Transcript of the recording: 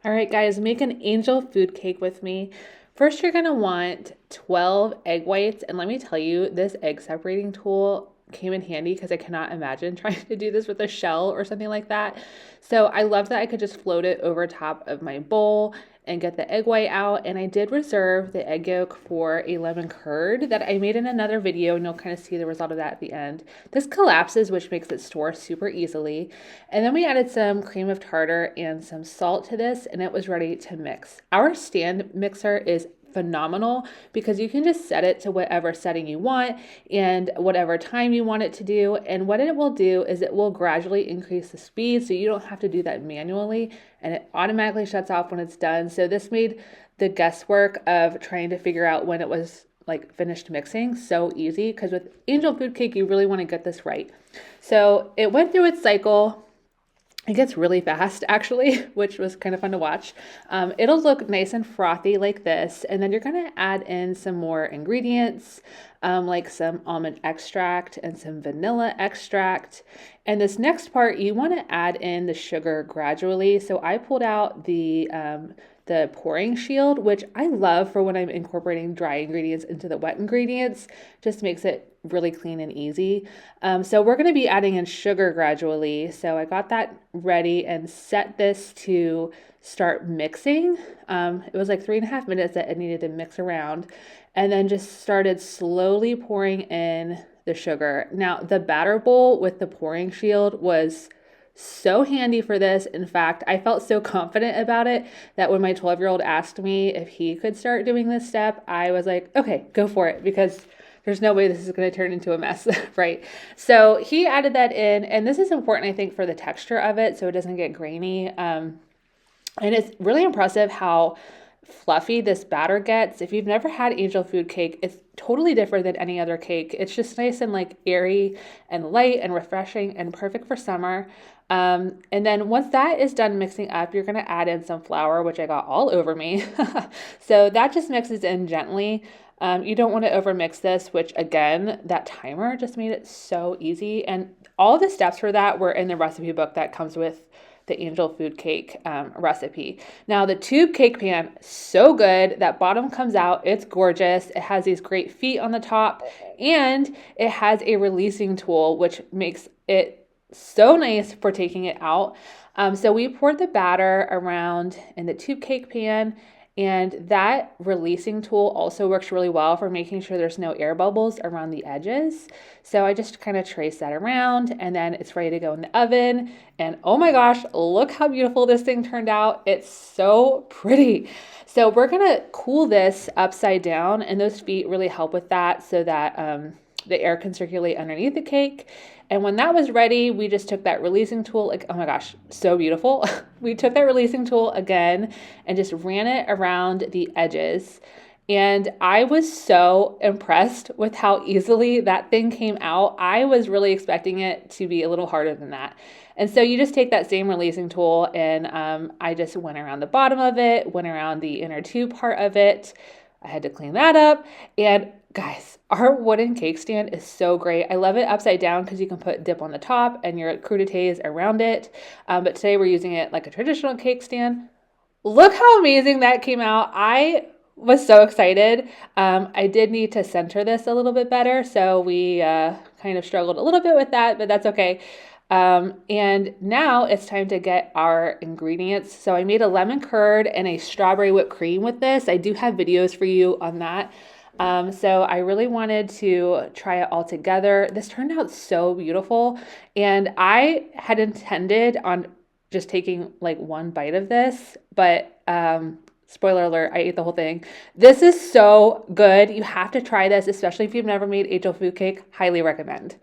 All right, guys, make an angel food cake with me. First, you're gonna want 12 egg whites, and let me tell you, this egg separating tool came in handy because I cannot imagine trying to do this with a shell or something like that. So I love that I could just float it over top of my bowl and get the egg white out. And I did reserve the egg yolk for a lemon curd that I made in another video, and you'll kind of see the result of that at the end. This collapses, which makes it store super easily. And then we added some cream of tartar and some salt to this, and it was ready to mix. Our stand mixer is phenomenal because you can just set it to whatever setting you want and whatever time you want it to do. And what it will do is it will gradually increase the speed so you don't have to do that manually, and it automatically shuts off when it's done. So this made the guesswork of trying to figure out when it was like finished mixing so easy, because with angel food cake you really want to get this right. So it went through its cycle. It gets really fast, actually, which was kind of fun to watch. It'll look nice and frothy like this, and then you're gonna add in some more ingredients, like some almond extract and some vanilla extract. And this next part, you wanna add in the sugar gradually. So I pulled out the pouring shield, which I love for when I'm incorporating dry ingredients into the wet ingredients. Just makes it really clean and easy. So we're going to be adding in sugar gradually. So I got that ready and set this to start mixing. It was like 3.5 minutes that it needed to mix around, and then just started slowly pouring in the sugar. Now, the batter bowl with the pouring shield was so handy for this. In fact, I felt so confident about it that when my 12-year-old asked me if he could start doing this step, I was like, okay, go for it, because there's no way this is going to turn into a mess, right? So he added that in, and this is important, I think, for the texture of it so it doesn't get grainy. And it's really impressive how fluffy this batter gets. If you've never had angel food cake, it's totally different than any other cake. It's just nice and like airy and light and refreshing and perfect for summer. And then once that is done mixing up, you're going to add in some flour, which I got all over me. So that just mixes in gently. You don't want to overmix this, which again, that timer just made it so easy. And all the steps for that were in the recipe book that comes with the angel food cake recipe. Now the tube cake pan, so good. That bottom comes out, it's gorgeous. It has these great feet on the top, and it has a releasing tool, which makes it so nice for taking it out. So we poured the batter around in the tube cake pan, and that releasing tool also works really well for making sure there's no air bubbles around the edges. So I just kind of trace that around, and then it's ready to go in the oven. And oh my gosh, look how beautiful this thing turned out. It's so pretty. So we're gonna cool this upside down, and those feet really help with that so that the air can circulate underneath the cake. And when that was ready, we just took that releasing tool, like, oh my gosh, so beautiful. We took that releasing tool again and just ran it around the edges. And I was so impressed with how easily that thing came out. I was really expecting it to be a little harder than that. And so you just take that same releasing tool, and I just went around the bottom of it, went around the inner tube part of it. I had to clean that up. And guys, our wooden cake stand is so great. I love it upside down because you can put dip on the top and your crudités around it. But today we're using it like a traditional cake stand. Look how amazing that came out. I was so excited. I did need to center this a little bit better, so we kind of struggled a little bit with that, but that's okay. And now it's time to get our ingredients. So I made a lemon curd and a strawberry whipped cream with this. I do have videos for you on that. So I really wanted to try it all together. This turned out so beautiful, and I had intended on just taking like one bite of this, but spoiler alert, I ate the whole thing. This is so good. You have to try this, especially if you've never made angel food cake. Highly recommend.